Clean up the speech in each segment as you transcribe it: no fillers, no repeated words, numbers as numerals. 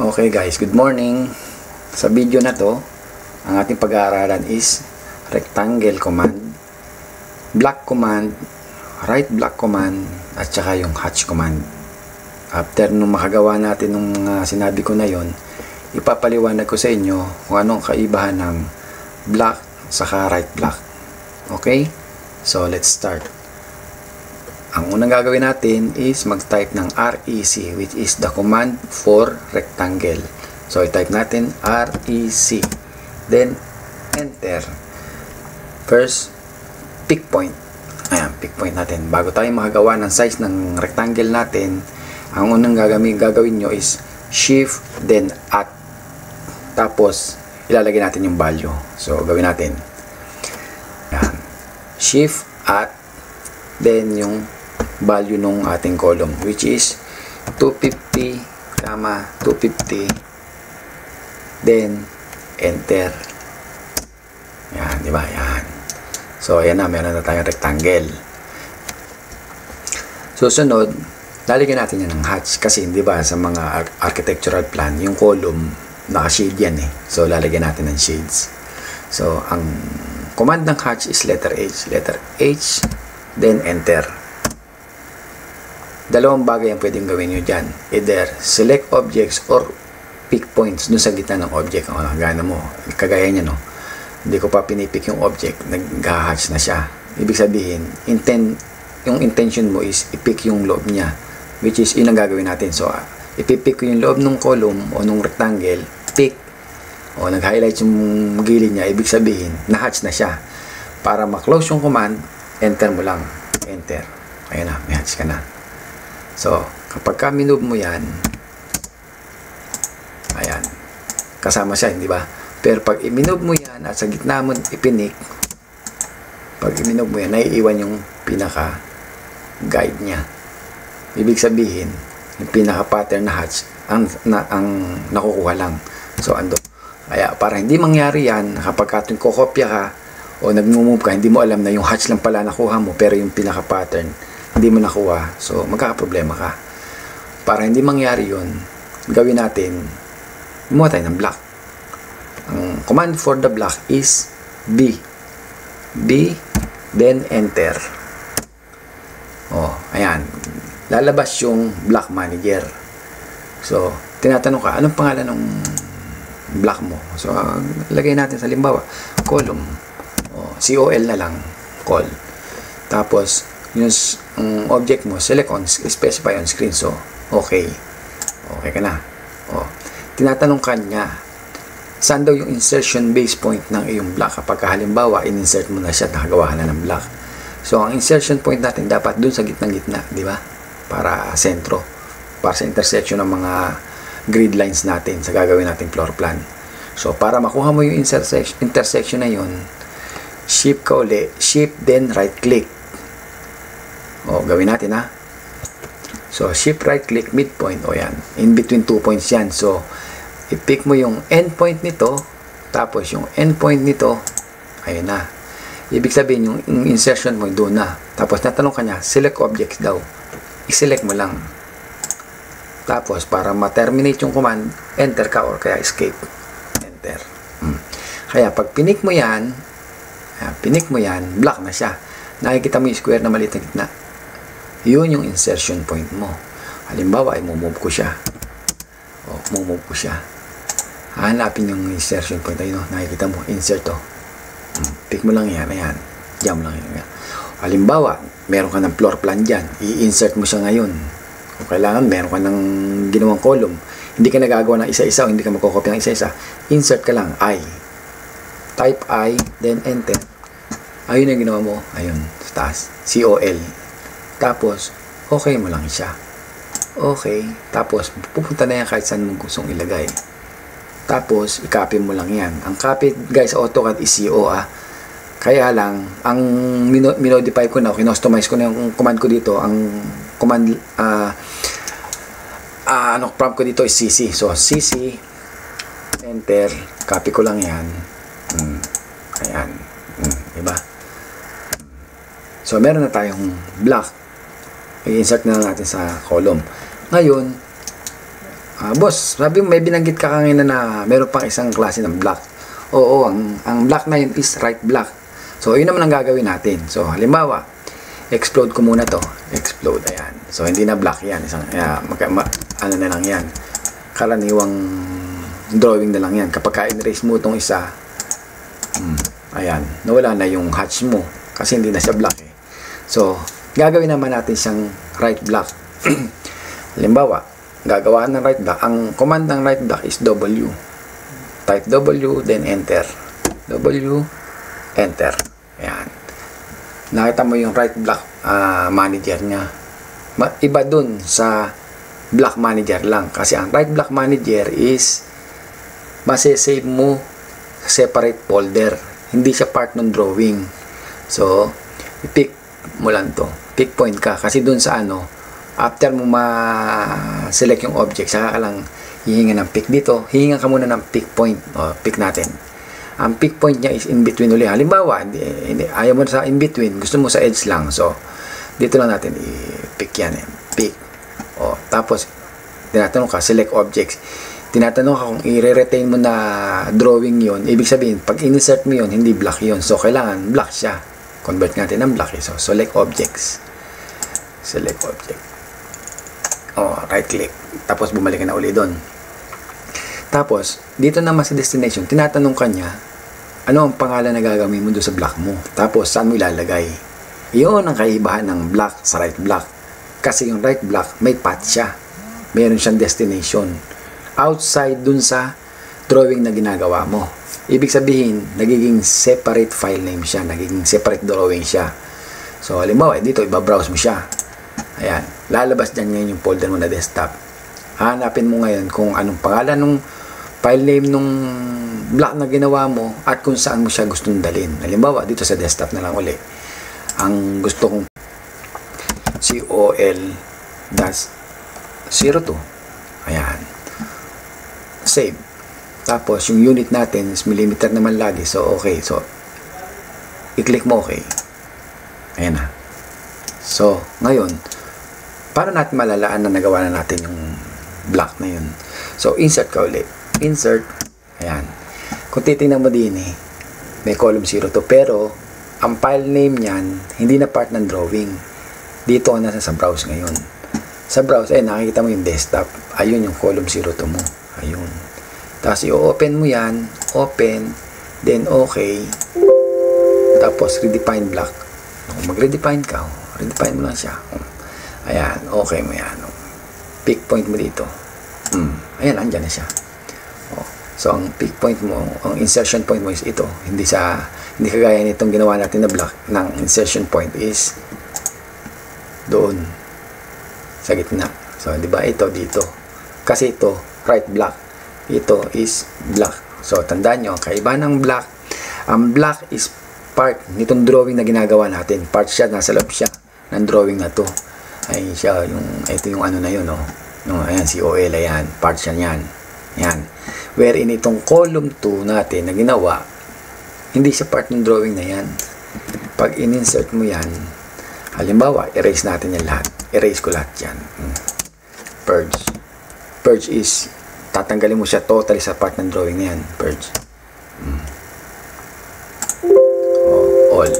Okay guys, good morning. Sa video na to, ang ating pag-aaralan is rectangle command, block command, right block command, at saka yung hatch command. After nung makagawa natin nung sinabi ko na yon, ipapaliwanag ko sa inyo kung anong kaibahan ng block saka right block. Okay? So let's start. Ang unang gagawin natin is mag-type ng REC, which is the command for rectangle. So i-type natin REC, then enter. First, pick point. Ayan, pick point natin. Bago tayo makagawa ng size ng rectangle natin, ang unang gagawin nyo is shift, then at. Tapos ilalagay natin yung value. So gawin natin. Ayan. Shift, at, then yung value nung ating column, which is 250, 250, then enter. Yan, di ba? Yan. So ayan na, meron na tayong rectangle. Susunod, lalagyan natin yan ng hatch kasi di ba sa mga architectural plan, yung column naka-shade yan eh. So lalagyan natin ng shades. So ang command ng hatch is letter H, then enter. Dalawang bagay ang pwedeng gawin nyo dyan. Either select objects or pick points dun sa gitna ng object. O, gana mo. Kagaya nyo, no? Hindi ko pa pinipick yung object. Nag-hatch na siya. Ibig sabihin, yung intention mo is i-pick yung loob niya. Which is, yun ang gagawin natin. So, ipipick ko yung loob ng column o ng rectangle. Pick. O, nag-highlight yung gilid niya. Ibig sabihin, na-hatch na siya. Para ma-close yung command, enter mo lang. Enter. Ayan na, may hatch ka na. So, kapag ka-minove mo yan, ayan, kasama siya, hindi ba? Pero pag i-minove mo yan at sa gitna mo ipinik, pag i-minove mo yan, naiiwan yung pinaka-guide niya. Ibig sabihin, yung pinaka-pattern na hatch, ang nakukuha lang. So, ando. Kaya, para hindi mangyari yan, kapag katuwing kokopya ka, o nag-move ka, hindi mo alam na yung hatch lang pala nakuha mo, pero yung pinaka-pattern, hindi mo nakuha. So, magkakaproblema ka. Para hindi mangyari yun, gawin natin, gumawa tayo ng block. Ang command for the block is B. B, then enter. Oh, ayan. Lalabas yung block manager. So, tinatanong ka, anong pangalan ng block mo? So, lagay natin sa limbawa, column. Oh, COL na lang, call. Tapos, yung object mo, select on, specify on screen. So, okay. Okay ka na. O, tinatanong ka niya, saan daw yung insertion base point ng iyong block? Kapag halimbawa, in-insert mo na siya, nakagawa na ng block. So, ang insertion point natin dapat dun sa gitna-gitna, di ba? Para sentro. Para sa intersection ng mga grid lines natin sa gagawin nating floor plan. So, para makuha mo yung intersection na yun, shift ka uli, shift, then right click. O, gawin natin ha. So, shift right click midpoint. O yan. In between 2 points yan. So, i-pick mo yung end point nito. Tapos, yung end point nito. Ayun na. Ibig sabihin, yung insertion mo doon na. Tapos, natanong ka niya, select objects daw. I-select mo lang. Tapos, para ma-terminate yung command, enter ka or kaya escape. Enter. Kaya, pag pinik mo yan, block na siya. Nakikita mo yung square na maliit na gitna. Yun yung insertion point mo. Halimbawa, ay move ko siya. O, move ko siya. Hanapin yung insertion point. Ayun, nakikita mo, insert to. Pick mo lang yan, ayan. Jam lang yan. Halimbawa, meron ka ng floor plan dyan. I-insert mo siya ngayon. Kung kailangan, meron ka ng ginawang column. Hindi ka nagagawa ng isa-isa o hindi ka magkokopya ng isa-isa. Insert ka lang, I. Type I, then enter. Ayun ang ginawa mo. Ayun, sa taas. COL. Tapos, okay mo lang siya. Okay. Tapos, pupunta na yan kahit saan mo gustong ilagay. Tapos, i-copy mo lang yan. Ang copy, guys, sa AutoCAD is CO, Kaya lang, ang minodify ko na, kinostomize ko na yung command ko dito. Ang command, prompt ko dito is CC. So, CC, enter, copy ko lang yan. Ayan. Diba? So, meron na tayong block. I-insert na natin sa column. Ngayon, Boss, sabi mo may binanggit ka kanina na meron pang isang klase ng block. Oo, ang block na yun is right block. So, yun naman ang gagawin natin. So, halimbawa, explode ko muna to. Explode, ayan. So, hindi na block yan. Ano na lang yan. Karaniwang drawing na lang yan. Kapag ka-erase mo itong isa, ayan, nawala na yung hatch mo. Kasi hindi na siya block eh. So, gagawin naman natin siyang right block. Halimbawa, gagawa ng right block. Ang command ng right block is W. Type W, then enter. W, enter. Ayan. Nakita mo yung right block manager niya. Iba dun sa block manager lang. Kasi ang right block manager is masasave mo sa separate folder. Hindi siya part ng drawing. So, i-pick mo lang to. Pick point ka. Kasi dun sa after mo ma-select yung object, saka ka lang hihinga ng pick dito. Hihinga ka muna ng pick point. Pick natin. Ang pick point niya is in between ulit. Halimbawa, ayaw mo sa in between. Gusto mo sa edge lang. So, dito lang natin i-pick yan. Pick. Tapos, tinatanong ka, select objects. Tinatanong ka kung i-retain mo na drawing yon. Ibig sabihin, pag insert mo yon, hindi block yon. So, kailangan block siya. Convert natin ng block. So, select objects. Select object. Right click. Tapos, bumalik ka na uli doon. Tapos, dito naman sa destination, tinatanong ka niya, ano ang pangalan na gagawin mo doon sa block mo? Tapos, saan mo ilalagay? Iyon ang kaibahan ng block sa right block. Kasi yung right block, may path siya. Meron siyang destination. Outside dun sa drawing na ginagawa mo. Ibig sabihin, nagiging separate file name siya. Nagiging separate drawing siya. So, halimbawa, dito, ibabrowse mo siya. Ayan. Lalabas dyan ngayon yung folder mo na desktop. Hanapin mo ngayon kung anong pangalan ng file name nung block na ginawa mo at kung saan mo siya gustong dalhin. Halimbawa, dito sa desktop na lang uli. Ang gusto kong COL-02. Ayan. Save. Tapos, yung unit natin is millimeter naman lagi. So, okay. So, i-click mo okay. Ayan na. So, ngayon, para natin malalaan na nagawa na natin yung block na yun. So, insert ka ulit. Insert. Ayan. Kung titingnan mo din may column 02. Pero, ang file name niyan, hindi na part ng drawing. Dito ka nasa sa browse ngayon. Sa browse, nakikita mo yung desktop. Ayun yung column 02 mo. Ayun. Tapos, i-open mo yan. Open. Then, okay. Tapos, redefine block. Mag-redefine ka. Redefine mo lang siya. Ayan. Okay mo yan. Pick point mo dito. Ayan, andyan na siya. So, ang pick point mo, ang insertion point mo is ito. Hindi kagaya nitong ginawa natin na block. Ng insertion point is doon. Sa gitna. So, di ba? Ito dito. Kasi ito, right block. Ito is block. So, tandaan nyo, kaiba ng block. Ang block is part nitong drawing na ginagawa natin. Part siya, nasa loob siya ng drawing na to. Ay siya, ito yung ano na yun, ayan, COL, ayan. Part siya niyan. Yan. Wherein itong column 2 natin na ginawa, hindi siya part ng drawing na yan. Pag in-insert mo yan, halimbawa, erase natin yan lahat. Erase ko lahat yan. Purge. Purge is, tatanggalin mo siya totally sa part ng drawing na yan. Purge. All.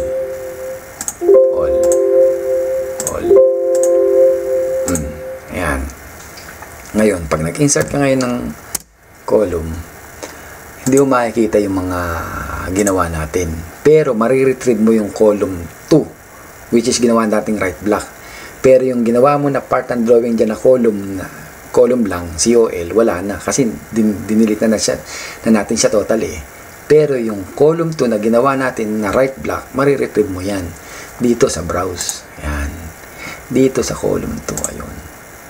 Ayan. Ngayon, pag nag-insert ka ngayon ng column, hindi mo makikita yung mga ginawa natin. Pero, mariretrieve mo yung column 2, which is ginawa nating right block. Pero, yung ginawa mo na part ng drawing dyan na column lang, COL, wala na. Kasi, dinilit na natin siya total eh. Pero, yung column 2 na ginawa natin na right block, mariretrieve mo yan. Dito sa browse. Yan. Dito sa column 2. Ayun.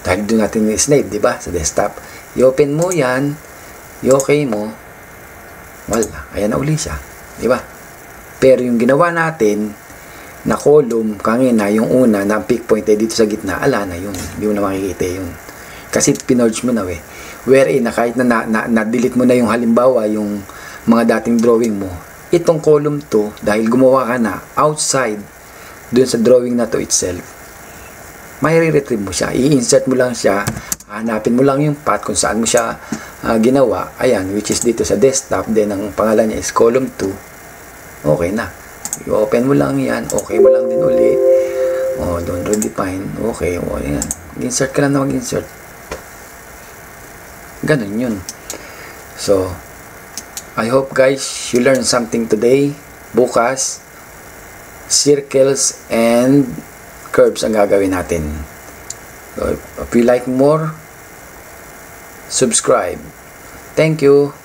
Dahil doon natin i-snave, di ba? Sa desktop. I-open mo yan. I-okay mo. Wala. Ayan na uli siya. Di ba? Pero yung ginawa natin na column, kanina, yung una na pick point dito sa gitna, ala na yun. Hindi mo na makikita yun. Kasi pinorge mo na wherein na kahit na-delete mo na yung halimbawa, yung mga dating drawing mo, itong column 2, dahil gumawa ka na outside dun sa drawing na to itself, may re-retrieve mo siya. I-insert mo lang siya. Hanapin mo lang yung path kung saan mo siya ginawa. Ayan, which is dito sa desktop. Then, ang pangalan niya is column 2. Okay na. I-open mo lang yan. Okay mo lang din uli. O, doon redefine. Okay, o, yan. Insert ka lang na mag-insert. Ganun yun. So, I hope guys, you learned something today. Bukas, circles and curves ang gagawin natin. So, if you like more, subscribe. Thank you.